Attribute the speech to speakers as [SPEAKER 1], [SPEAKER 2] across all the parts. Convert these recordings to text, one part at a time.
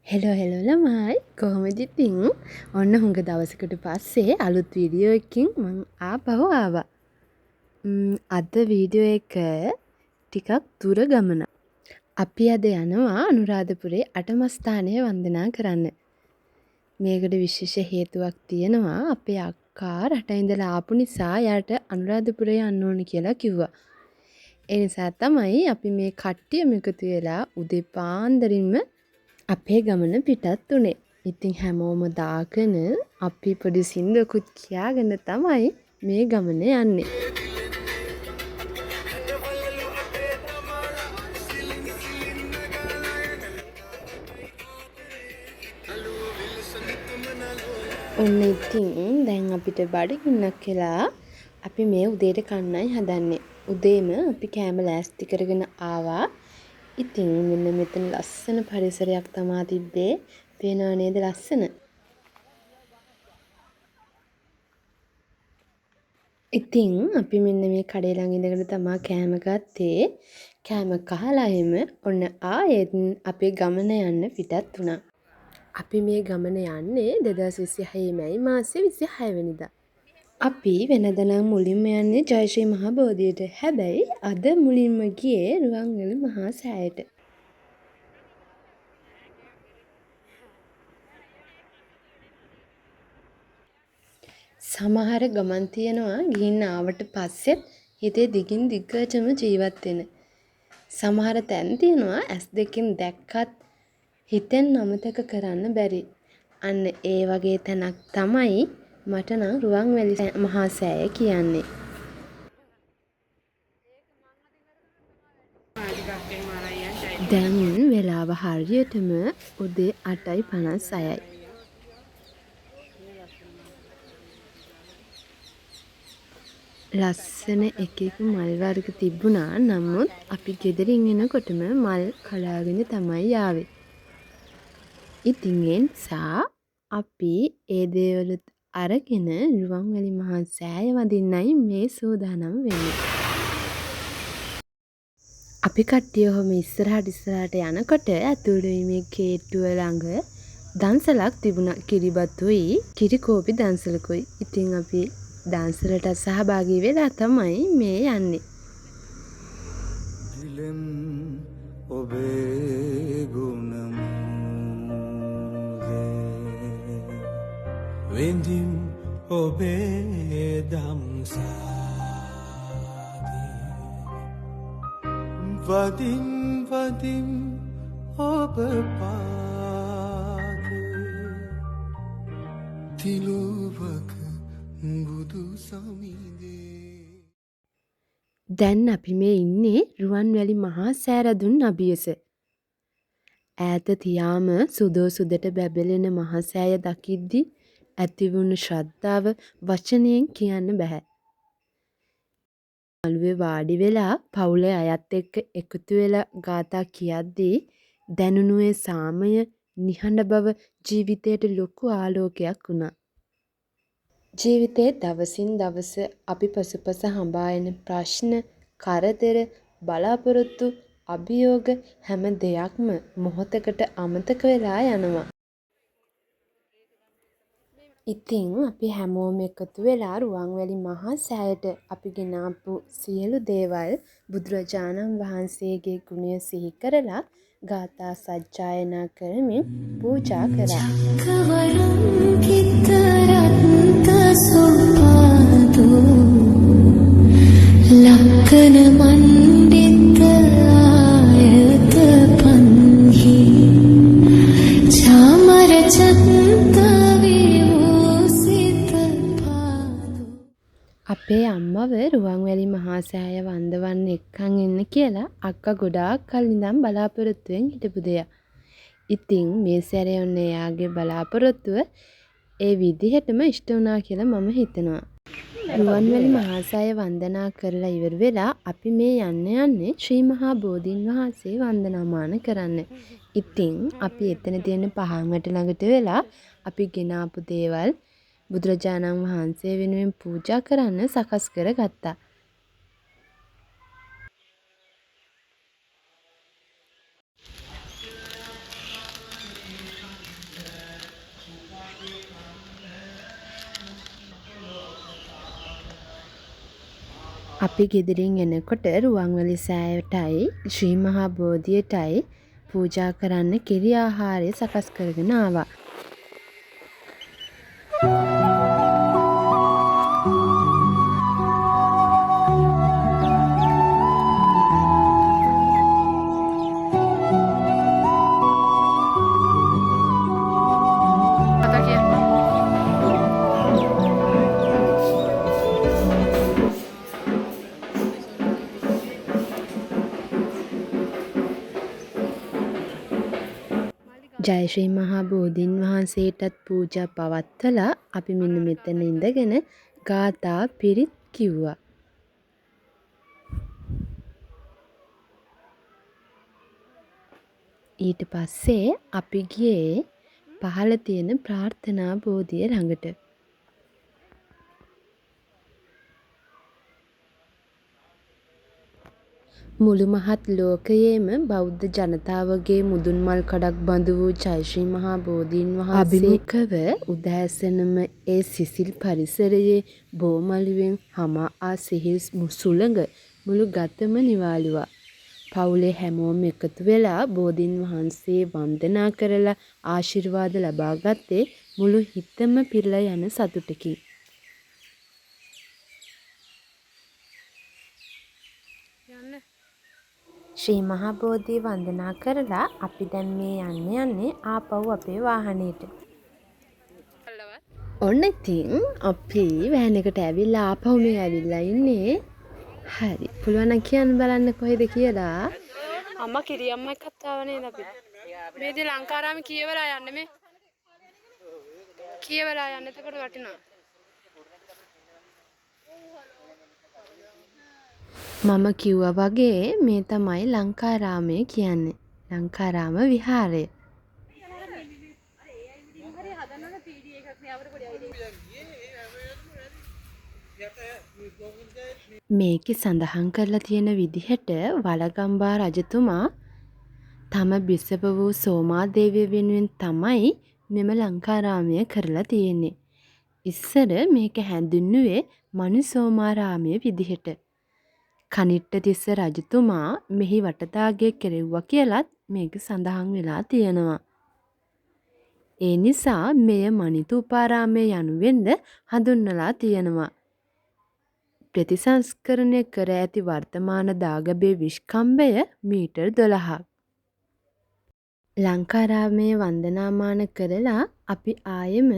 [SPEAKER 1] Hello ළමයි කොහොමද ඉතින් ඔන්න හුඟ දවසකට පස්සේ අලුත් වීඩියෝ එකකින් මං ආපහු ආවා. අද වීඩියෝ එක ටිකක් දුර ගමන. අපි අද යනවා අනුරාධපුරේ අටමස්ථානය වන්දනා කරන්න. මේකට විශේෂ හේතුවක් තියෙනවා. අපේ අක්කා රට ඉඳලා ආපු නිසා යාට අනුරාධපුරේ යන්න ඕනි කියලා කිව්වා. ඒ නිසා තමයි අපි මේ කට්ටියම එකතු වෙලා උදේ පාන්දරින්ම අපේ ගමන පිටත් උනේ. ඉතින් හැමෝම දාගෙන අපි පොඩි සින්දුවකුත් කියාගෙන තමයි මේ ගමන යන්නේ. ඔන්න ඉතින් දැන් අපිට බඩගින්නක් කියලා අපි මේ උදේට කන්නයි හදන්නේ. උදේම අපි කෑම ලෑස්ති කරගෙන ආවා. ඉතින් මෙන්න මෙතන ලස්සන පරිසරයක් තමා තිබ්බේ. පේනව නේද ලස්සන? ඉතින් අපි මෙන්න මේ කඩේ ළඟ ඉඳගෙන තමා කෑම ගත්තේ. කෑම කහලා එහෙම ඔන්න ආයෙත් අපේ ගමන යන්න පිටත් වුණා. අපි මේ ගමන යන්නේ 2026 මැයි මාසේ 26 වෙනිදා. අපි වෙනද නම් මුලින්ම යන්නේ ජයශ්‍රී මහා බෝධියට. හැබැයි අද මුලින්ම ගියේ රුවන්වැලි මහා සෑයට. සමහර ගමන් තියනවා ගිහින් ආවට පස්සෙත් හිතේ දිගින් දිගටම ජීවත් වෙන. සමහර තැන් තියනවා ඇස් දෙකෙන් දැක්කත් හිතෙන් අමතක කරන්න බැරි. අන්න ඒ වගේ තැනක් තමයි මට නම් රුවන්වැලි මහා සෑය කියන්නේ. දැන් වෙලාව හරියටම උදේ 8:56යි. ලස්සන එක මල් වර්ග තිබුණා. නමුත් අපි ගෙදරින් එනකොටම මල් කඩාගෙන තමයි ආවේ. ඉතින් ඒ නිසා අපි ඒ දේවලුත් අරගෙන රුවන්වැලි මහා සෑය වඳින්නයි මේ සූදානම් වෙන්නේ. අපි කට්ටිය ඔහොම ඉස්සරහට යනකොට ඇතුළුවීමේ ගේට්ටුව ළඟ දන්සලක් තිබුණා. කිරිබතුයි කිරිකෝපි දන්සලකුයි. ඉතින් අපි දන්සලට සහභාගී වෙලා තමයි මේ යන්නේ. ඔබේ ගුණම වෙන්දිම් ඔබේ දම්සාදී වදින් වදින් ඔබ පාදේ තිලුවක බුදු සමිදේ. දැන් අපි මේ ඉන්නේ රුවන්වැලි මහා සෑරදුන් අභියස. ඈත තියාම සුදෝ සුදට බැබලෙන මහා සෑය දකිද්දි ඇතිවුණු ශ්‍රද්ධාව වචනයෙන් කියන්න බෑ. මළුවේ වාඩි වෙලා පවුලේ අයත් එක්ක එකතු වෙලා ගාථා කියද්දී දැනුණු ඒ සාමය නිහඬ බව ජීවිතයට ලොකු ආලෝකයක් වුණා. ජීවිතේ දවසින් දවස අපි පසුපස හඹා එන ප්‍රශ්න, කරදර, බලාපොරොත්තු, අභියෝග හැම දෙයක්ම මොහොතකට අමතක වෙලා යනවා. ඉතින් අපි හැමෝම එකතු වෙලා රුවන්වැලි මහා සෑයට අපි ගෙනාපු සියලු දේවල් බුදුරජාණන් වහන්සේගේ ගුණය සිහි කරලා ගාථා සජ්ජායනා කරමින් පූජා කරා. ලක්කන මණ්ඩිත ආයත පන්හි චාමර චත්ත විවෝසිත පාදු. අපේ අම්මව රුවන්වැලි මහා සෑය වන්දවන්න එක්කන් එන්න කියලා අක්කා ගොඩාක් කල් ඉඳන් බලාපොරොත්තුවෙන් හිටපු දෙයක්. ඉතින් මේ සැරේ ඔන්න එයාගේ බලාපොරොත්තුව ඒ විදිහටම ඉෂ්ට වුණා කියලා මම හිතනවා. රුවන්වැලි මහා සෑය වන්දනා කරලා ඉවර වෙලා අපි මේ යන්නේ ශ්‍රී මහා බෝධීන් වහන්සේ වන්දනාමාන කරන්න. ඉතින් අපි එතන තියෙන පහන් වැට ළඟට වෙලා අපි ගෙනාපු දේවල් බුදුරජාණන් වහන්සේ වෙනුවෙන් පූජා කරන්න සකස් කරගත්තා. අපි ගෙදරින් එනකොට රුවන්වැලි සෑයටයි ශ්‍රී මහා බෝධියටයි පූජා කරන්න කිරි ආහාරය සකස් කරගෙන ආවා. ජය ශ්‍රී මහා බෝධීන් වහන්සේටත් පූජා පවත්වලා අපි මෙන්න මෙතන ඉඳගෙන ගාථා පිරිත් කිව්වා. ඊට පස්සේ අපි ගියේ පහළ තියෙන ප්‍රාර්ථනා බෝධිය ළඟට. මුළු මහත් ලෝකයේම බෞද්ධ ජනතාවගේ මුදුන් මල් කඩක් බඳු වූ ජය ශ්‍රී මහා බෝධීන් වහන්සේ අභිමුඛව උදෑසනම ඒ සිසිල් පරිසරයේ බෝමළුවෙන් හමා ආ සිහිල් සුළඟ මුළු ගතම නිවාලුවා. පවුලේ හැමෝම එකතු වෙලා බෝධීන් වහන්සේ වන්දනා කරලා ආශිර්වාද ලබා ගත්තේ මුළු හිතම පිරලා යන සතුටකින්. ශ්‍රී මහා බෝධිය වන්දනා කරලා අපි දැන් මේ යන්නේ ආපහු අපේ වාහනේට. ඔන්න ඉතින් අපි වෑන් එකට ඇවිල්ලා ආපහු මේ ඇවිල්ලා ඉන්නේ. හරි. පුළුවන් නම් කියන්න බලන්න කොහෙද කියලා.
[SPEAKER 2] අම්මා කිරියම්ම එක්කත් ආව නේද අපි? මේ දී ලංකාරාමේ කීවලා යන්නේ මේ? කීවලා යන්නේ එතකොට වටිනවා.
[SPEAKER 1] මම කිව්වා වගේ මේ තමයි ලංකාරාමය කියන්නේ. ලංකාරාම විහාරය. මේකේ සඳහන් කරලා තියෙන විදිහට වලගම්බා රජතුමා තම බිසව වූ සෝමාදේවිය වෙනුවෙන් තමයි මෙම ලංකාරාමය කරලා තියෙන්නේ. ඉස්සර මේක හැඳින්වුවේ මනුසෝමාරාමය විදිහට. කනිට්ටතිස්ස රජතුමා මෙහි වටදාගෙය කෙරෙව්වා කියලත් මේක සඳහන් වෙලා තියෙනවා. ඒ නිසා මෙය මනිතූපාරාමය යනුවෙන්ද හඳුන්වලා තියෙනවා. ප්‍රතිසංස්කරණය කර ඇති වර්තමාන දාගබේ විශ්කම්භය මීටර් 12ක්. ලංකාරාමයේ වන්දනාමාන කරලා අපි ආයෙම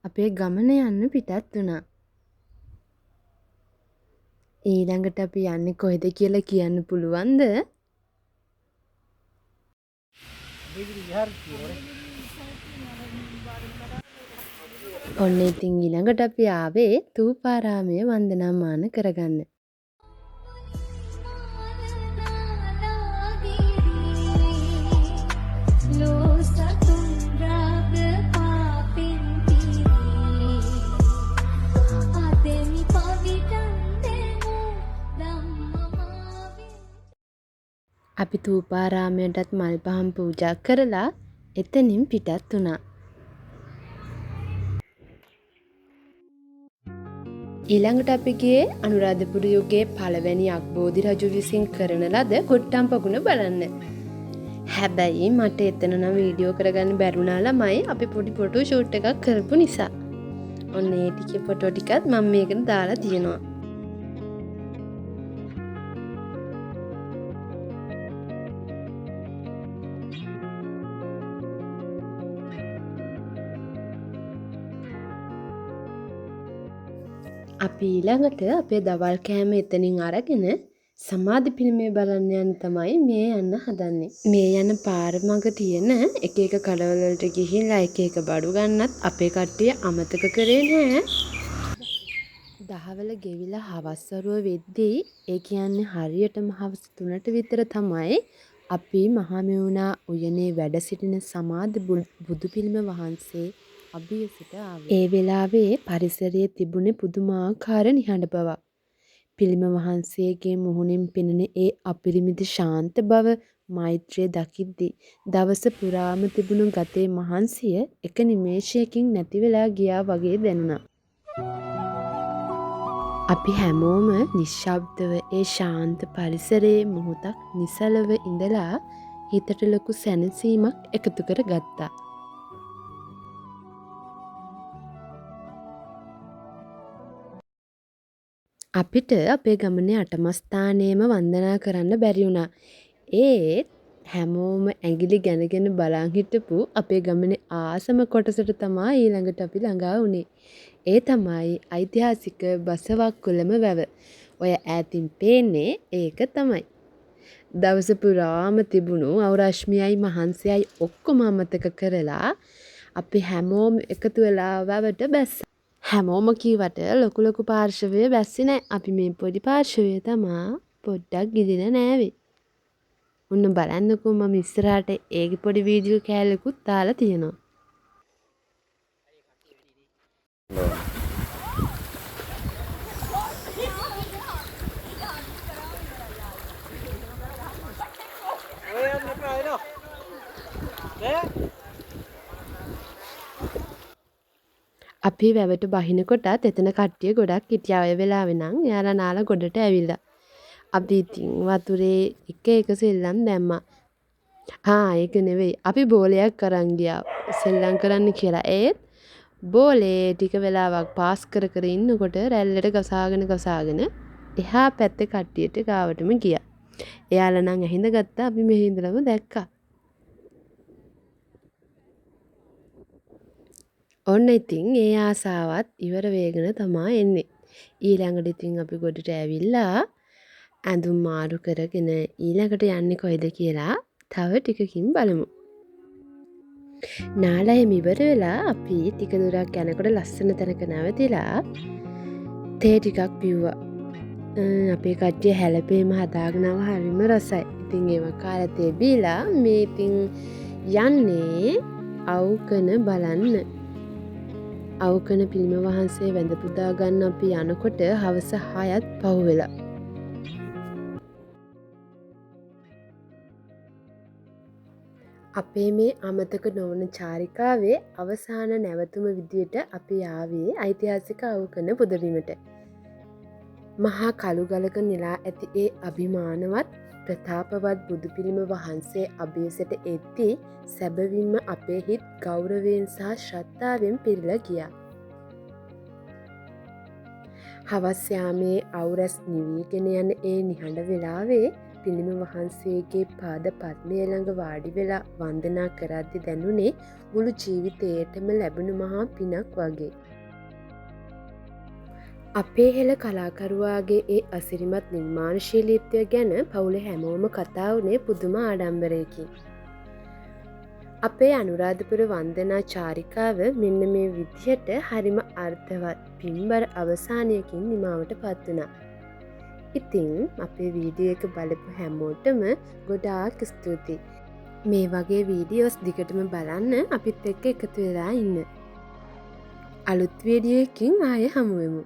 [SPEAKER 1] අපේ ගමන යන්න පිටත් වුණා. ඊළඟට අපි යන්නේ කොහෙද කියලා කියන්න පුළුවන්ද? ඔන්න ඉතින් ඊළඟට අපි ආවේ ථූපාරාමය වන්දනාමාන කරගන්න. අපි ථූපාරාමයටත් මල් පහන් පූජා කරලා එතනින් පිටත් වුණා. ඊළඟට අපි ගියේ අනුරාධපුර යුගයේ පළවෙනි අක්බෝධි රජු විසින් කරන ලද කොට්ටම් පගුණ බලන්න. හැබැයි මට එතන නම් වීඩියෝ කරගන්න බැරුණා ළමයි අපි පොඩි ෆොටෝ ෂූට් එකක් කරපු නිසා. ඔන්න ඒ ටිකේ ෆොටෝ ටිකත් මම මේකට දාලා තියෙනවා. අපි ඊළඟට අපේ දවල් කෑම එතනින් අරගෙන සමාධි පිළිමය බලන්න යන්න තමයි මේ යන්න හදන්නේ. මේ යන පාර මඟ තියෙන එක එක කඩවල වලට ගිහිල්ලා එක එක බඩු ගන්නත් අපේ කට්ටිය අමතක කරේ නෑ. දහවල ගෙවිලා හවස් වරුව වෙද්දී ඒ කියන්නේ හරියටම හවස් 3ට විතර තමයි අපි මහමෙවුනා උයනේ වැඩ සිටින සමාධි බුදු පිළිම වහන්සේ අභියසට ආවේ. ඒ වෙලාවේ පරිසරයේ තිබුණේ පුදුමාකාර නිහඬ බවක්. පිළිම වහන්සේගේ මුහුණින් පෙනෙන ඒ අපරිමිත ශාන්ත බව මෛත්‍රිය දකිද්දී දවස පුරාම තිබුණු ගතේ මහන්සිය එක නිමේෂයකින් නැති වෙලා ගියා වගේ දැනුණා. අපි හැමෝම නිශ්ශබ්දව ඒ ශාන්ත පරිසරයේ මොහොතක් නිසලව ඉඳලා හිතට ලොකු සැනසීමක් එකතු කර ගත්තා. අපිට අපේ ගමනේ අටමස්ථානයේම වන්දනා කරන්න බැරි වුණා. ඒත් හැමෝම ඇඟිලි ගැනගෙන බලන් හිටපු අපේ ගමනේ ආසම කොටසට තමයි ඊළඟට අපි ළඟා වුණේ. ඒ තමයි ඓතිහාසික බසවක්කුළම වැව. ඔය ඈතින් පේන්නේ ඒක තමයි. දවස පුරාම තිබුණු අවුරශ්මියයි මහන්සියයි ඔක්කොම අමතක කරලා අපි හැමෝම එකතු වෙලා වැවට බැස්සා. හැමෝම කීවට ලොකු පාර්ශවය බැස්සේ නෑ. අපි මේ පොඩි පාර්ශවය තමා පොඩ්ඩක් ගිලින නෑවේ. ඔන්න බලන්නකෝ මම ඉස්සරහට ඒකේ පොඩි වීඩියෝ කෑල්ලකුත් දාලා තියෙනවා. අපි වැවට බහිනකොටත් එතන කට්ටිය ගොඩක් හිටියා. ඔය වෙලාවේ නම් යාලා නාලා ගොඩට ඇවිල්ලා. අපි ඉතින් වතුරේ එක සෙල්ලම් දැම්මා. ඒක නෙවෙයි. අපි බෝලයක් අරන් ගියා සෙල්ලම් කරන්න කියලා. ඒත් බෝලේ ටික වෙලාවක් පාස් කර ඉන්නකොට රැල්ලට ගසාගෙන එහා පැත්තේ කට්ටියට ගාවටම ගියා. එයාලා නම් ඇහිඳ ගත්තා. අපි මෙහි ඉඳලම දැක්කා. ඔන්න ඉතින් ඒ ආසාවත් ඉවර වේගෙන තමා එන්නේ. ඊළඟට ඉතින් අපි ගොඩට ඇවිල්ලා ඇඳුම් මාරු කරගෙන ඊළඟට යන්නේ කොයිද කියලා තව ටිකකින් බලමු. නාලයෙම ඉවර වෙලා අපි ටික දුරක් යනකොට ලස්සන තැනක නැවතිලා තේ ටිකක් පිව්වා. අපේ කට්ටිය හැලපේම හදාගෙනව හරිම රසයි. ඉතින් ඒව කාලා තේ බීලා මේ ඉතින් යන්නේ අවුකන බලන්න. අවුකන පිළිම වහන්සේ වැඳ පුදා ගන්න අපි යනකොට හවස 6ත් පහු වෙලා. අපේ මේ අමතක නොවන චාරිකාවේ අවසාන නැවතුම විදියට අපි ආවේ ඓතිහාසික අවුකන පුදබිමට. මහා කළුගලක නෙලා ඇති ඒ අභිමානවත් ප්‍රතාපවත් බුදු පිළිම වහන්සේ අභියසට එද්දී සැබවින්ම අපේ හිත් ගෞරවයෙන් සහ ශ්‍රද්ධාවෙන් පිරීලා ගියා. හවස් යාමේ අවුරැස් නිවිගෙන යන ඒ නිහඬ වෙලාවේ පිළිම වහන්සේගේ පාද පද්මය ළඟ වාඩි වෙලා වන්දනා කරද්දී දැනුනේ මුළු ජීවිතේටම ලැබුණු මහා පිනක් වගේ. අපේ හෙළ කලාකරුවාගේ ඒ අසිරිමත් නිර්මාණශීලීත්වය ගැන පවුලේ හැමෝම කතා වුණේ පුදුම ආඩම්බරයකින්. අපේ අනුරාධපුර වන්දනා චාරිකාව මෙන්න මේ විදිහට හරිම අර්ථවත් පින්බර අවසානයකින් නිමාවට පත් වුණා. ඉතින් අපේ වීඩියෝ එක බලපු හැමෝටම ගොඩාක් ස්තුතියි. මේ වගේ වීඩියෝස් දිගටම බලන්න අපිත් එක්ක එකතු වෙලා ඉන්න. අලුත් වීඩියෝ එකකින් ආයෙ හමු වෙමු.